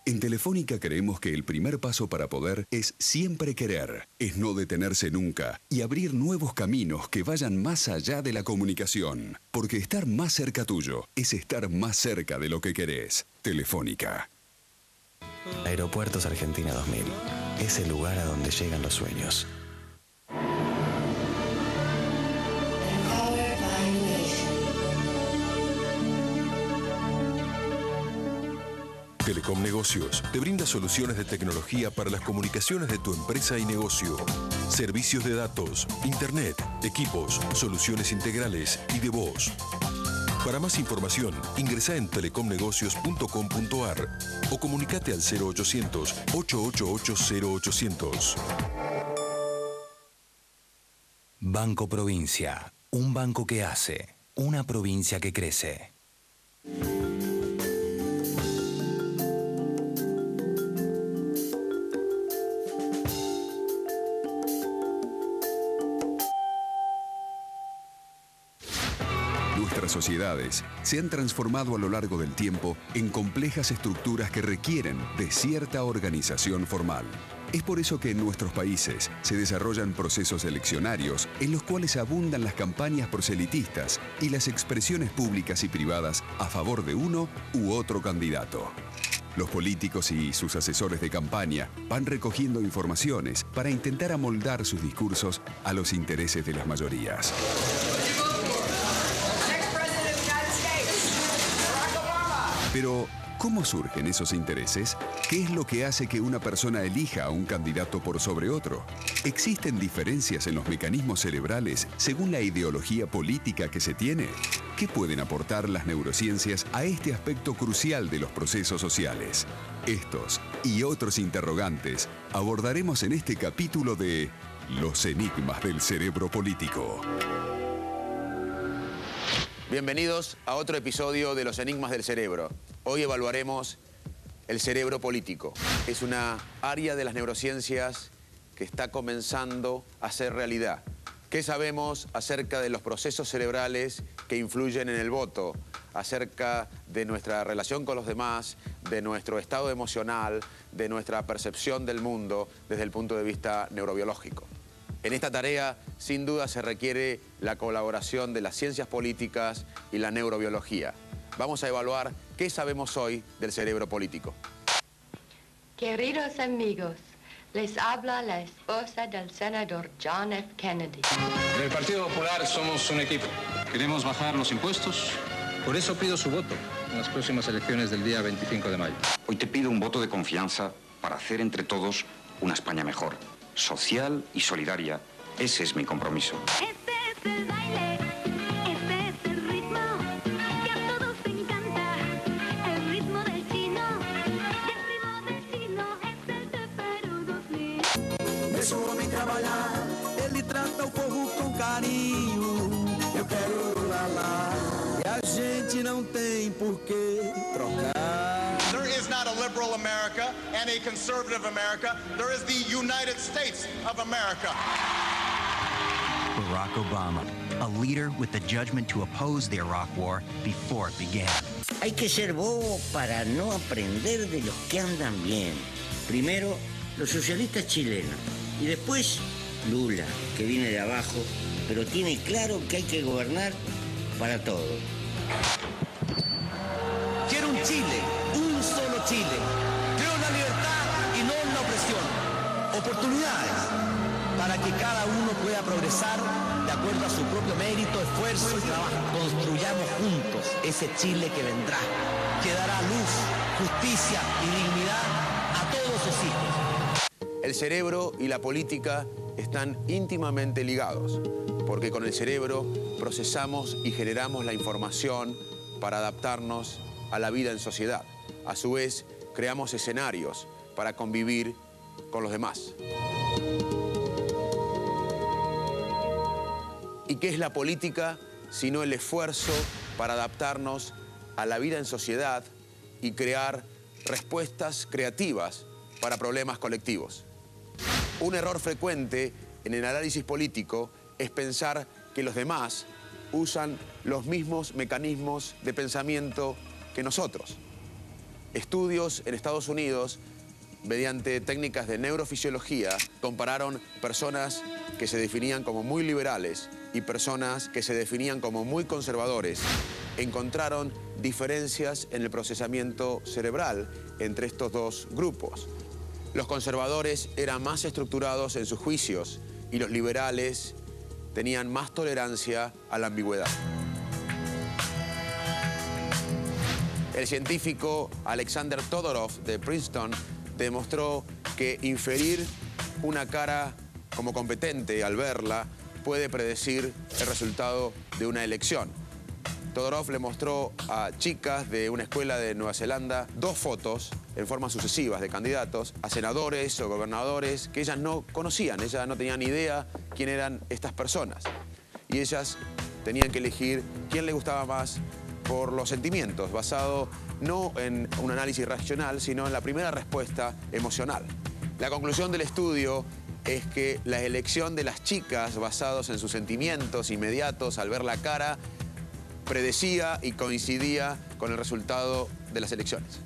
En Telefónica creemos que el primer paso para poder es siempre querer, es no detenerse nunca y abrir nuevos caminos que vayan más allá de la comunicación. Porque estar más cerca tuyo es estar más cerca de lo que querés. Telefónica. Aeropuertos Argentina 2000. Es el lugar a donde llegan los sueños. Telecom Negocios te brinda soluciones de tecnología para las comunicaciones de tu empresa y negocio. Servicios de datos, internet, equipos, soluciones integrales y de voz. Para más información, ingresa en telecomnegocios.com.ar o comunicate al 0800-888-0800. Banco Provincia. Un banco que hace. Una provincia que crece. Nuestras sociedades se han transformado a lo largo del tiempo en complejas estructuras que requieren de cierta organización formal. Es por eso que en nuestros países se desarrollan procesos eleccionarios en los cuales abundan las campañas proselitistas y las expresiones públicas y privadas a favor de uno u otro candidato. Los políticos y sus asesores de campaña van recogiendo informaciones para intentar amoldar sus discursos a los intereses de las mayorías. Pero, ¿cómo surgen esos intereses? ¿Qué es lo que hace que una persona elija a un candidato por sobre otro? ¿Existen diferencias en los mecanismos cerebrales según la ideología política que se tiene? ¿Qué pueden aportar las neurociencias a este aspecto crucial de los procesos sociales? Estos y otros interrogantes abordaremos en este capítulo de Los enigmas del cerebro político. Bienvenidos a otro episodio de Los enigmas del cerebro. Hoy evaluaremos el cerebro político. Es una área de las neurociencias que está comenzando a ser realidad. ¿Qué sabemos acerca de los procesos cerebrales que influyen en el voto? Acerca de nuestra relación con los demás, de nuestro estado emocional, de nuestra percepción del mundo desde el punto de vista neurobiológico. En esta tarea, sin duda, se requiere la colaboración de las ciencias políticas y la neurobiología. Vamos a evaluar qué sabemos hoy del cerebro político. Queridos amigos, les habla la esposa del senador John F. Kennedy. En el Partido Popular somos un equipo. Queremos bajar los impuestos. Por eso pido su voto en las próximas elecciones del día 25 de mayo. Hoy te pido un voto de confianza para hacer entre todos una España mejor, social y solidaria. Ese es mi compromiso. Este es el baile, este es el ritmo, que a todos encanta, el ritmo del chino, y el ritmo del chino es el de Perú 2000. Deixa o homem trabalhar, ele trata o povo com carinho. Eu quero lá, e a gente não tem por que trocar. There is not a liberal America and a conservative America. There is the United States of America. Barack Obama, a leader with the judgment to oppose the Iraq War before it began. Hay que ser bobo para no aprender de los que andan bien. Primero, los socialistas chilenos. Y después, Lula, que viene de abajo, pero tiene claro que hay que gobernar para todos. Quiero un Chile, un solo Chile. Creo en la libertad y no en la opresión. Oportunidades para que cada uno pueda progresar de acuerdo a su propio mérito, esfuerzo y trabajo. Construyamos juntos ese Chile que vendrá, que dará luz, justicia y dignidad a todos sus hijos. El cerebro y la política están íntimamente ligados, porque con el cerebro procesamos y generamos la información para adaptarnos a la vida en sociedad. A su vez, creamos escenarios para convivir con los demás. ¿Y qué es la política sino el esfuerzo para adaptarnos a la vida en sociedad y crear respuestas creativas para problemas colectivos? Un error frecuente en el análisis político es pensar que los demás usan los mismos mecanismos de pensamiento que nosotros. Estudios en Estados Unidos, mediante técnicas de neurofisiología, compararon personas que se definían como muy liberales y personas que se definían como muy conservadores. Encontraron diferencias en el procesamiento cerebral entre estos dos grupos. Los conservadores eran más estructurados en sus juicios y los liberales tenían más tolerancia a la ambigüedad. El científico Alexander Todorov de Princeton demostró que inferir una cara como competente al verla puede predecir el resultado de una elección. Todorov le mostró a chicas de una escuela de Nueva Zelanda 2 fotos en formas sucesivas de candidatos a senadores o gobernadores que ellas no conocían, ellas no tenían ni idea quién eran estas personas. Y ellas tenían que elegir quién les gustaba más por los sentimientos, basado no en un análisis racional, sino en la primera respuesta emocional. La conclusión del estudio es que la elección de las chicas basados en sus sentimientos inmediatos al ver la cara predecía y coincidía con el resultado de las elecciones.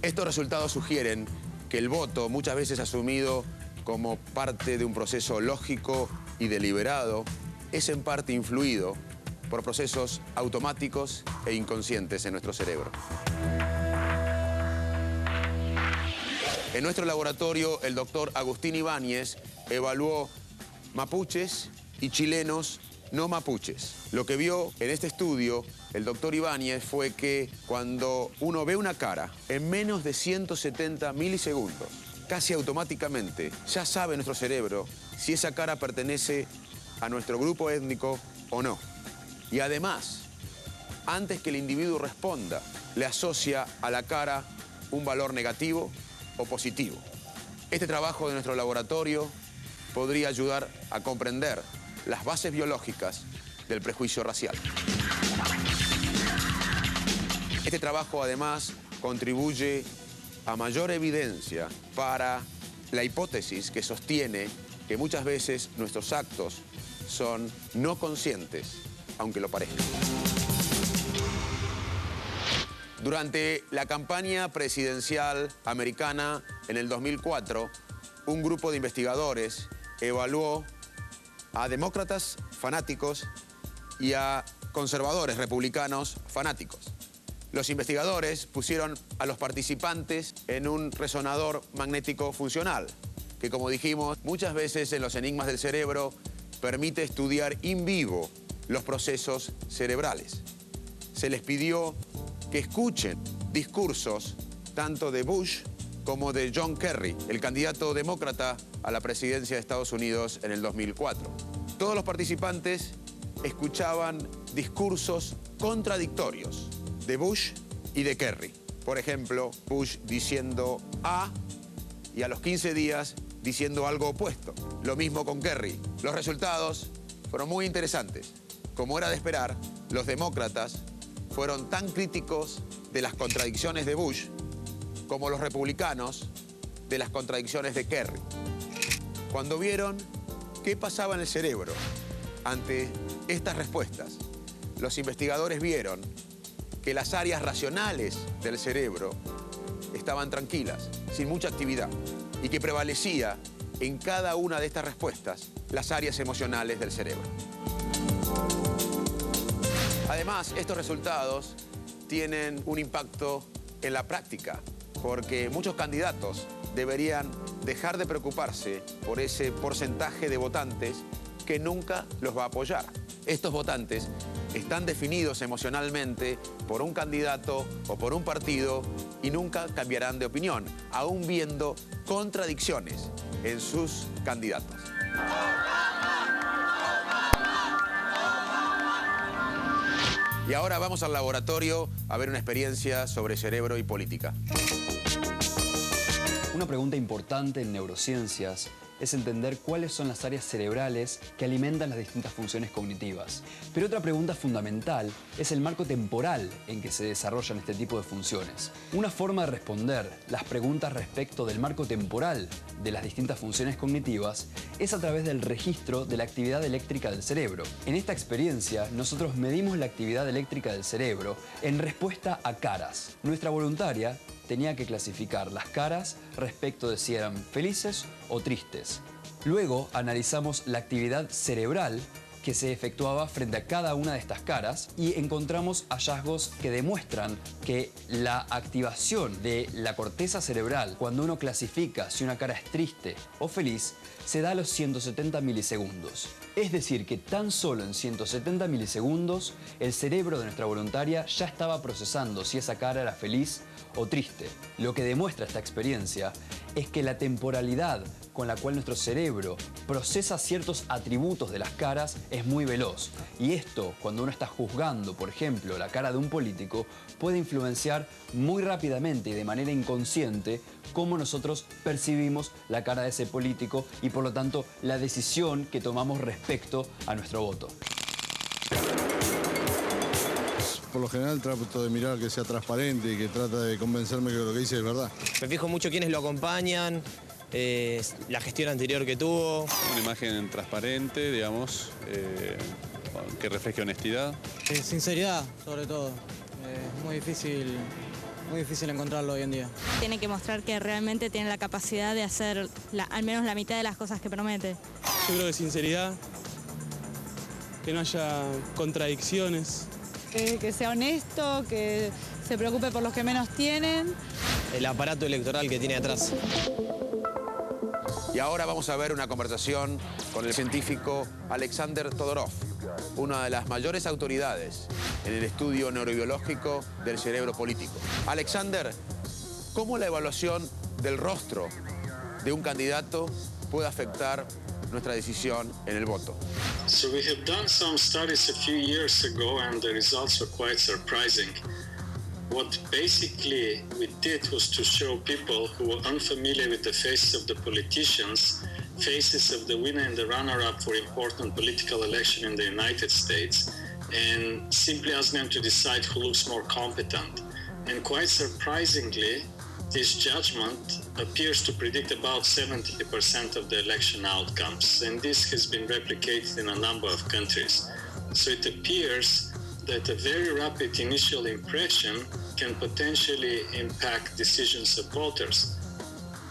Estos resultados sugieren que el voto, muchas veces asumido como parte de un proceso lógico y deliberado, es en parte influido por procesos automáticos e inconscientes en nuestro cerebro. En nuestro laboratorio, el doctor Agustín Ibáñez evaluó mapuches y chilenos no mapuches. Lo que vio en este estudio el doctor Ibáñez fue que cuando uno ve una cara en menos de 170 milisegundos, casi automáticamente ya sabe nuestro cerebro si esa cara pertenece a nuestro grupo étnico o no. Y además, antes que el individuo responda, le asocia a la cara un valor negativo o positivo. Este trabajo de nuestro laboratorio podría ayudar a comprender las bases biológicas del prejuicio racial. Este trabajo además contribuye a mayor evidencia para la hipótesis que sostiene que muchas veces nuestros actos son no conscientes, aunque lo parezcan. Durante la campaña presidencial americana en el 2004, un grupo de investigadores evaluó a demócratas fanáticos y a conservadores republicanos fanáticos. Los investigadores pusieron a los participantes en un resonador magnético funcional, que, como dijimos, muchas veces en los enigmas del cerebro permite estudiar in vivo los procesos cerebrales. Se les pidió que escuchen discursos tanto de Bush como de John Kerry, el candidato demócrata a la presidencia de Estados Unidos en el 2004. Todos los participantes escuchaban discursos contradictorios de Bush y de Kerry. Por ejemplo, Bush diciendo A y a los 15 días diciendo algo opuesto. Lo mismo con Kerry. Los resultados fueron muy interesantes. Como era de esperar, los demócratas fueron tan críticos de las contradicciones de Bush como los republicanos de las contradicciones de Kerry. Cuando vieron qué pasaba en el cerebro ante estas respuestas, los investigadores vieron que las áreas racionales del cerebro estaban tranquilas, sin mucha actividad, y que prevalecía en cada una de estas respuestas las áreas emocionales del cerebro. Además, estos resultados tienen un impacto en la práctica, porque muchos candidatos deberían dejar de preocuparse por ese porcentaje de votantes que nunca los va a apoyar. Estos votantes están definidos emocionalmente por un candidato o por un partido y nunca cambiarán de opinión, aún viendo contradicciones en sus candidatos. Y ahora vamos al laboratorio a ver una experiencia sobre cerebro y política. Una pregunta importante en neurociencias es entender cuáles son las áreas cerebrales que alimentan las distintas funciones cognitivas. Pero otra pregunta fundamental es el marco temporal en que se desarrollan este tipo de funciones. Una forma de responder las preguntas respecto del marco temporal de las distintas funciones cognitivas es a través del registro de la actividad eléctrica del cerebro. En esta experiencia, nosotros medimos la actividad eléctrica del cerebro en respuesta a caras. Nuestra voluntaria tenía que clasificar las caras respecto de si eran felices o tristes. Luego analizamos la actividad cerebral que se efectuaba frente a cada una de estas caras y encontramos hallazgos que demuestran que la activación de la corteza cerebral cuando uno clasifica si una cara es triste o feliz se da a los 170 milisegundos. Es decir, que tan solo en 170 milisegundos el cerebro de nuestra voluntaria ya estaba procesando si esa cara era feliz o triste. Lo que demuestra esta experiencia es que la temporalidad con la cual nuestro cerebro procesa ciertos atributos de las caras es muy veloz. Y esto, cuando uno está juzgando, por ejemplo, la cara de un político, puede influenciar muy rápidamente y de manera inconsciente cómo nosotros percibimos la cara de ese político y por lo tanto la decisión que tomamos respecto a nuestro voto. Por lo general trato de mirar que sea transparente y que trata de convencerme que lo que dice es verdad. Me fijo mucho quiénes lo acompañan, la gestión anterior que tuvo. Una imagen transparente, digamos, que refleje honestidad. Sinceridad, sobre todo. Es muy difícil encontrarlo hoy en día. Tiene que mostrar que realmente tiene la capacidad de hacer al menos la mitad de las cosas que promete. Yo creo que sinceridad, que no haya contradicciones. Que sea honesto, que se preocupe por los que menos tienen. El aparato electoral que tiene atrás. Y ahora vamos a ver una conversación con el científico Alexander Todorov, una de las mayores autoridades en el estudio neurobiológico del cerebro político. Alexander, ¿cómo la evaluación del rostro de un candidato puede afectar nuestra decisión en el voto? So we have done some studies a few years ago and the results were quite surprising. What basically we did was to show people who were unfamiliar with the faces of the politicians, faces of the winner and the runner-up for important political election in the United States, and simply ask them to decide who looks more competent. And quite surprisingly, this judgment appears to predict about 70% of the election outcomes, and this has been replicated in a number of countries. So it appears that a very rapid initial impression can potentially impact decisions of voters.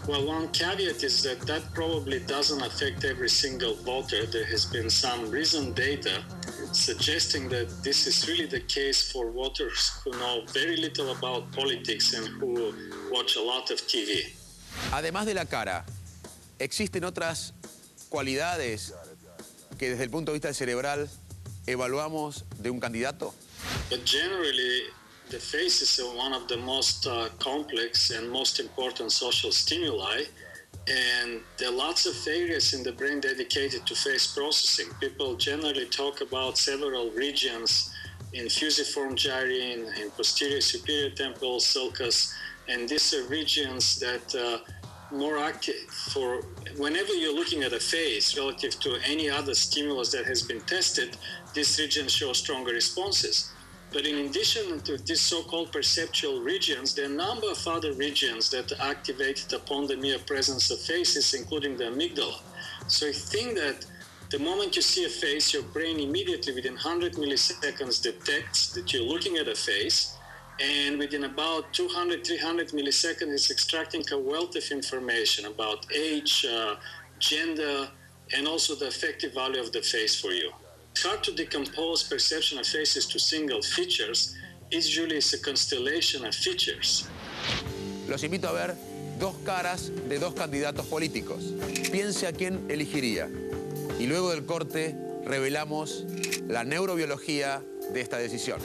Well, one caveat is that probably doesn't affect every single voter. There has been some recent data suggesting that this is really the case for voters who know very little about politics and who watch a lot of TV. Además de la cara, ¿existen otras cualidades que desde el punto de vista cerebral evaluamos de un candidato? But generally, the face is one of the most complex and most important social stimuli, and there are lots of areas in the brain dedicated to face processing. People generally talk about several regions in fusiform gyrine, in posterior superior temporal sulcus, and these are regions that more active for whenever you're looking at a face relative to any other stimulus that has been tested, these regions show stronger responses. But in addition to these so-called perceptual regions, there are a number of other regions that are activated upon the mere presence of faces, including the amygdala. So I think that the moment you see a face, your brain immediately, within 100 milliseconds, detects that you're looking at a face, and within about 200, 300 milliseconds, it's extracting a wealth of information about age, gender, and also the effective value of the face for you. It's hard to decompose perception of faces to single features. Usually it's a constellation of features. Los invito a ver dos caras de dos candidatos políticos. Piense a quién elegiría. Y luego del corte revelamos la neurobiología de esta decisión.